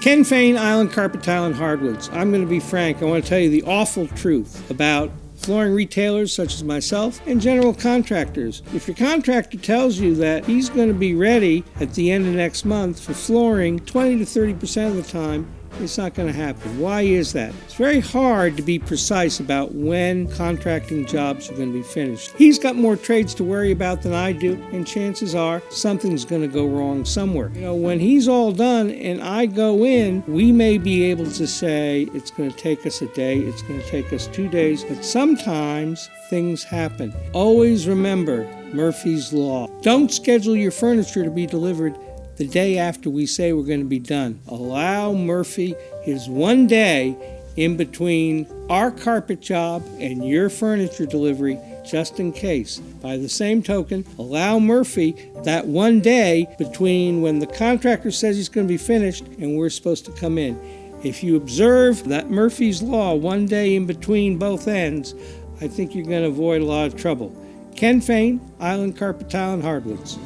Ken Fain, Island Carpet Tile and Hardwoods. I'm going to be frank. I want to tell you the awful truth about flooring retailers such as myself and general contractors. If your contractor tells you that he's going to be ready at the end of next month for flooring 20 to 30% of the time, it's not going to happen. Why is that? It's very hard to be precise about when contracting jobs are going to be finished. He's got more trades to worry about than I do, and chances are something's going to go wrong somewhere. When he's all done and I go in, we may be able to say it's going to take us a day, it's going to take us 2 days, but sometimes things happen. Always remember Murphy's Law. Don't schedule your furniture to be delivered the day after we say we're going to be done. Allow Murphy his 1 day in between our carpet job and your furniture delivery, just in case. By the same token, allow Murphy that 1 day between when the contractor says he's going to be finished and we're supposed to come in. If you observe that Murphy's Law 1 day in between both ends, I think you're going to avoid a lot of trouble. Ken Fain, Island Carpet Tile and Hardwoods.